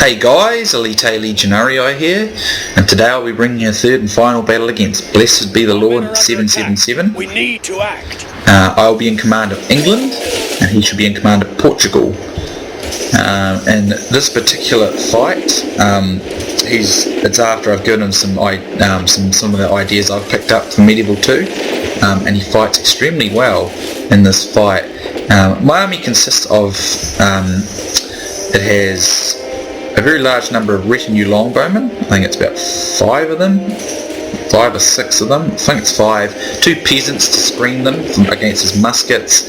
Hey guys, Elite Legionarii here, and today I'll be bringing you a third and final battle against Blessed be the Lord 777. We need to act. I'll be in command of England, and he should be in command of Portugal. In this particular fight, it's after I've given him some of the ideas I've picked up from Medieval 2, and he fights extremely well in this fight. My army consists of it has a very large number of retinue longbowmen. I think it's about 5 or 6 of them. I think it's 5. 2 peasants to screen them against his muskets.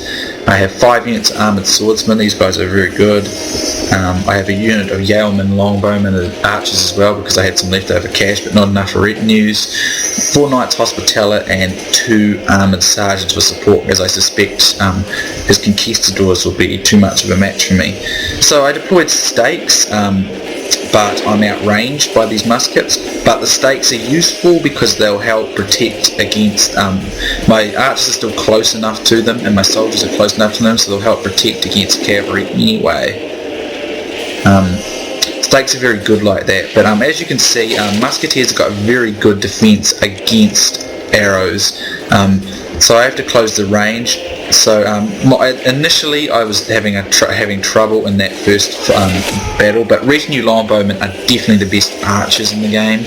I have 5 units of armoured swordsmen. These guys are very good. I have a unit of yeomen, longbowmen and archers as well, because I had some leftover cash but not enough for retinues. 4 knights hospitaller and 2 armoured sergeants for support, as I suspect his conquistadors will be too much of a match for me. So I deployed stakes, but I'm outranged by these muskets. But the stakes are useful because they'll help protect against, my archers are still close enough to them and my soldiers are close enough to them, so they'll help protect against cavalry anyway. Stakes are very good like that, but as you can see, musketeers have got a very good defence against arrows, so I have to close the range. So initially I was having trouble in that first battle, but retinue longbowmen are definitely the best archers in the game.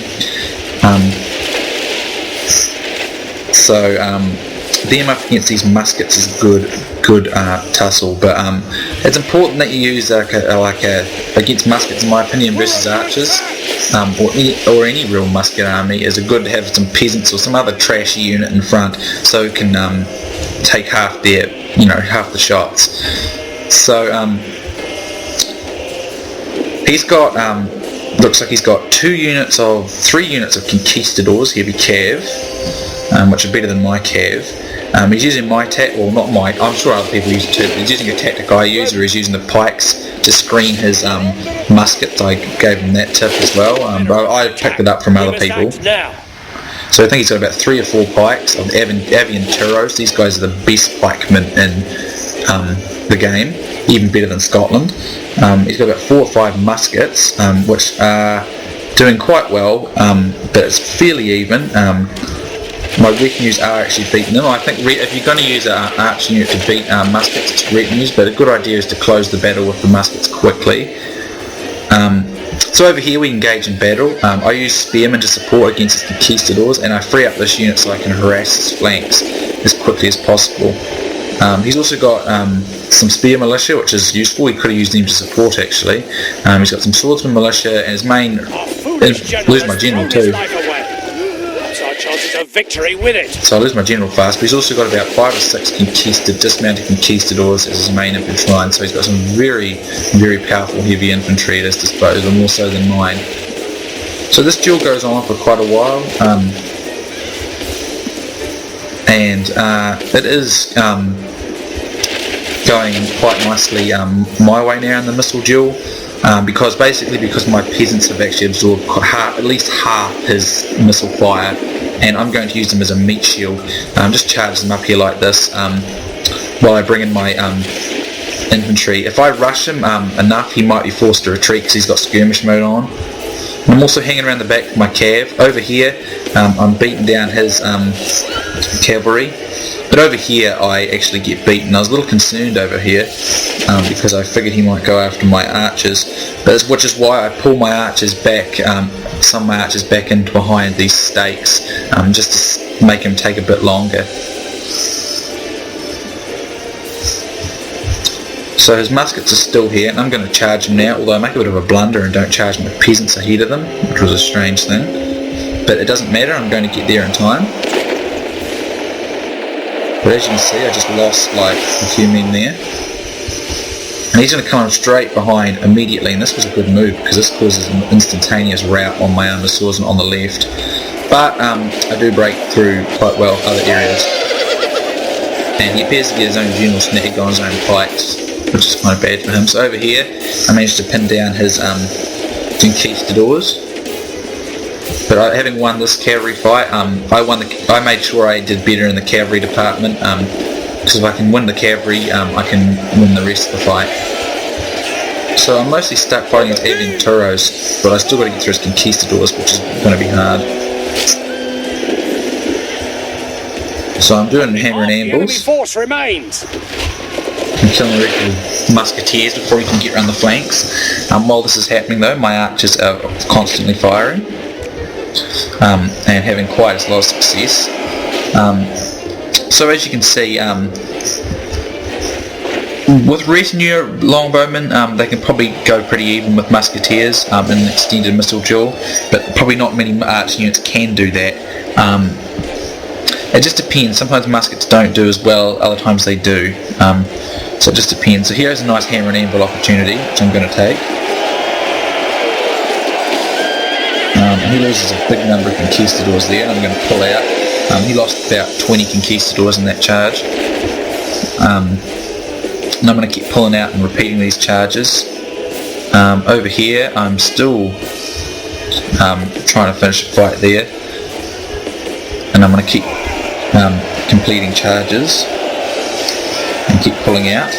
So them up against these muskets is good tussle, but it's important that you use against muskets, in my opinion, versus archers, or any real musket army. Is good to have some peasants or some other trashy unit in front, so it can take half the shots. So he's got looks like he's got 3 units of conquistadors, heavy cav, which are better than my cav. He's using I'm sure other people use it too, but he's using a tactic I use, where he's using the pikes to screen his muskets. I gave him that tip as well, but I picked it up from other people. So I think he's got about 3 or 4 pikes of Avian Tyros. These guys are the best pikemen in the game, even better than Scotland. He's got about 4 or 5 muskets, which are doing quite well, but it's fairly even. My retinues are actually beating them. I think if you're going to use an archer unit to beat muskets, it's retinues, but a good idea is to close the battle with the muskets quickly. So over here we engage in battle. I use spearmen to support against his conquistadors, and I free up this unit so I can harass his flanks as quickly as possible. He's also got some spear militia, which is useful. He could have used them to support actually. He's got some swordsman militia, and his main... lose my general too. Chances of victory with it. So I lose my general fast, but he's also got about 5 or 6 dismounted conquistadors as his main infantry line, so he's got some very, very powerful heavy infantry at his disposal, more so than mine. So this duel goes on for quite a while, and it is going quite nicely my way now in the missile duel. Because my peasants have actually absorbed at least half his missile fire, and I'm going to use them as a meat shield. Just charge them up here like this while I bring in my infantry. If I rush him enough, he might be forced to retreat because he's got skirmish mode on. And I'm also hanging around the back with my cav. Over here, I'm beating down his cavalry. But over here I actually get beaten. I was a little concerned over here because I figured he might go after my archers, which is why I pull my archers back, some of my archers back into behind these stakes, just to make him take a bit longer. So his muskets are still here, and I'm going to charge him now, although I make a bit of a blunder and don't charge my peasants ahead of them, which was a strange thing. But it doesn't matter, I'm going to get there in time. But as you can see, I just lost like a few men there. And he's going to come straight behind immediately, and this was a good move because this causes an instantaneous rout on my armoured swordsman on the left. But I do break through quite well other areas. And he appears to get his own general snag on his own pikes, which is kind of bad for him. So over here, I managed to pin down his conquistadors. But having won this cavalry fight, I made sure I did better in the cavalry department, because if I can win the cavalry, I can win the rest of the fight. So I'm mostly stuck fighting his Aventuros, but I still got to get through his Conquistadors, which is going to be hard. So I'm doing hammer and The enemy anvils. force remains. I'm killing the rest of the musketeers before he can get around the flanks. While this is happening though, my archers are constantly firing and having quite a lot of success. So as you can see, with retinue longbowmen, they can probably go pretty even with musketeers in an extended missile duel, but probably not many archer units can do that. It just depends. Sometimes muskets don't do as well, other times they do. So it just depends. So here's a nice hammer and anvil opportunity, which I'm going to take. He loses a big number of conquistadors there, and I'm going to pull out. He lost about 20 conquistadors in that charge. And I'm going to keep pulling out and repeating these charges. Over here, I'm still trying to finish the fight there, and I'm going to keep completing charges and keep pulling out.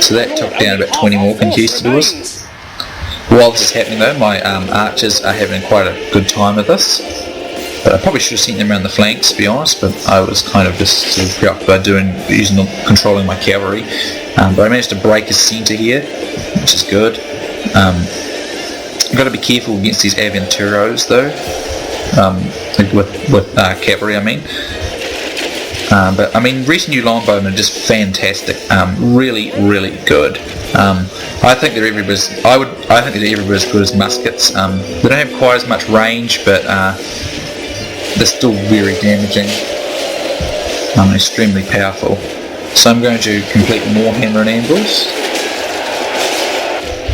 So that took down about 20 more conquistadors. While this is happening though, my archers are having quite a good time with this. But I probably should have sent them around the flanks, to be honest, but I was kind of just sort of preoccupied controlling my cavalry. But I managed to break his centre here, which is good. I've got to be careful against these Aventuros though, with cavalry I mean. But I mean, retinue longbowmen are just fantastic, really, really good. I think they're every bit as good as muskets. They don't have quite as much range, but they're still very damaging. Extremely powerful. So I'm going to complete more hammer and anvils,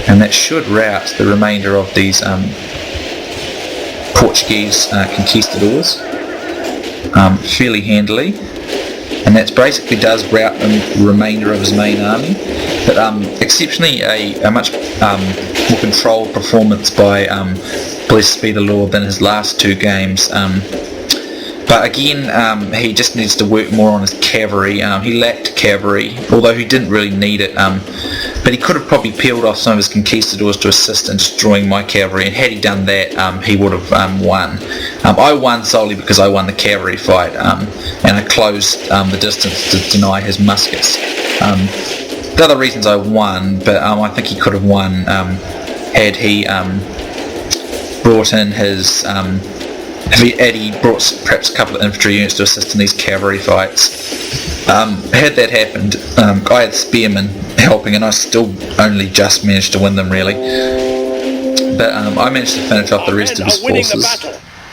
and that should rout the remainder of these Portuguese conquistadors fairly handily. And that basically does rout the remainder of his main army. But exceptionally a much more controlled performance by Blessed be the Lord than his last two games. But again, he just needs to work more on his cavalry. He lacked cavalry, although he didn't really need it. But he could have probably peeled off some of his conquistadors to assist in destroying my cavalry, and had he done that, he would have won. I won solely because I won the cavalry fight, and I closed the distance to deny his muskets. The other reasons I won, but I think he could have won had he brought in his... had he brought perhaps a couple of infantry units to assist in these cavalry fights. Had that happened, I had spearmen helping, and I still only just managed to win them really. But I managed to finish off the rest of his forces.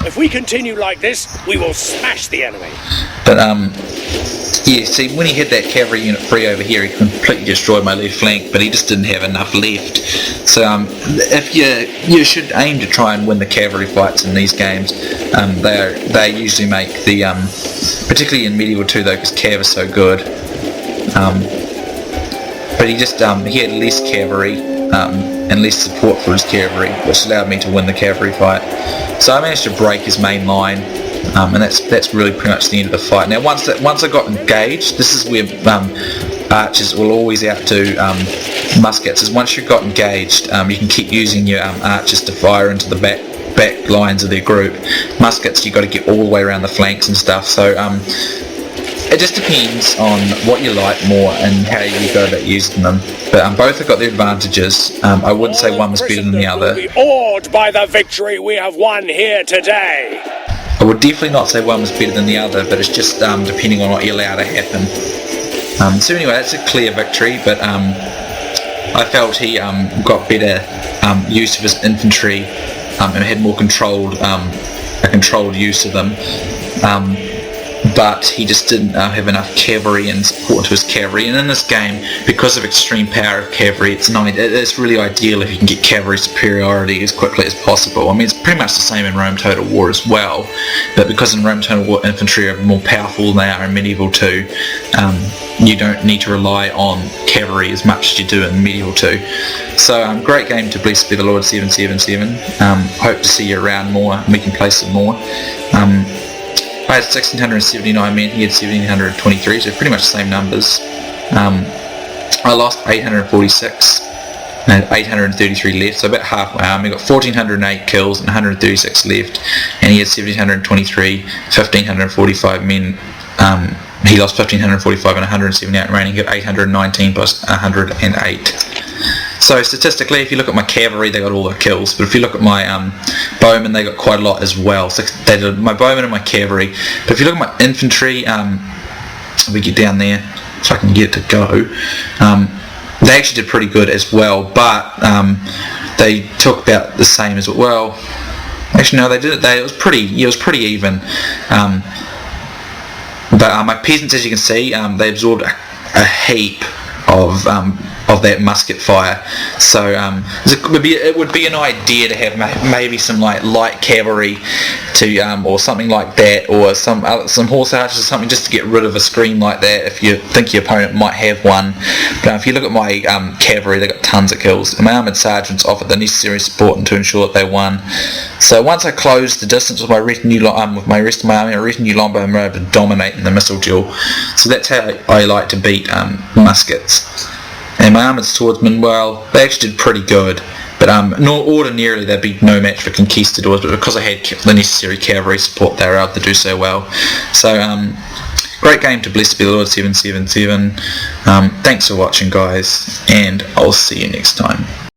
If we continue like this, we will smash the enemy. But yeah, see, when he had that cavalry unit free over here, he completely destroyed my left flank, but he just didn't have enough left. So if you should aim to try and win the cavalry fights in these games. They usually make the particularly in medieval 2 though, because cav is so good. But he had less cavalry and less support for his cavalry, which allowed me to win the cavalry fight. So I managed to break his main line, and that's really pretty much the end of the fight. Now once I got engaged, this is where archers will always outdo muskets. Is once you've got engaged, you can keep using your archers to fire into the back lines of their group. Muskets, you've got to get all the way around the flanks and stuff. So it just depends on what you like more and how you go about using them. But both have got their advantages. I wouldn't say one was better than the other. Be awed by the victory we have won here today. I would definitely not say one was better than the other, but it's just depending on what you allow to happen. So anyway, that's a clear victory, but I felt he got better use of his infantry and had more controlled use of them. But he just didn't have enough cavalry and support to his cavalry. And in this game, because of extreme power of cavalry, it's really ideal if you can get cavalry superiority as quickly as possible. I mean, it's pretty much the same in Rome Total War as well, but because in Rome Total War infantry are more powerful than they are in Medieval 2, you don't need to rely on cavalry as much as you do in Medieval 2. So great game to Blessed be the Lord 777. Hope to see you around more and we can play some more. I had 1,679 men, he had 1,723, so pretty much the same numbers. I lost 846, and 833 left, so about half my army. Got 1408 kills and 136 left, and he had 1723, 1545 men. He lost 1545 and 178 remaining. He got 819 plus 108. So statistically, if you look at my cavalry, they got all the kills. But if you look at my bowmen, they got quite a lot as well. So they did my bowmen and my cavalry. But if you look at my infantry, we get down there, if I can get it to go. They actually did pretty good as well, but they took about the same as well. Actually, no, they did it. It was pretty even. But my peasants, as you can see, they absorbed a heap of that musket fire. So it would be an idea to have maybe some like light cavalry to or something like that, or some horse archers or something, just to get rid of a screen like that if you think your opponent might have one. But if you look at my cavalry, they got tons of kills, and my armoured sergeants offered the necessary support to ensure that they won. So once I closed the distance with my retinue, with my rest of my army, a retinue longbow, I'm able to dominate in the missile duel. So that's how I like to beat muskets. And my armoured swordsmen, well, they actually did pretty good, but ordinarily they'd be no match for conquistadors, but because I had the necessary cavalry support, they were able to do so well. So great game to Blessed be the Lord 777. Thanks for watching, guys, and I'll see you next time.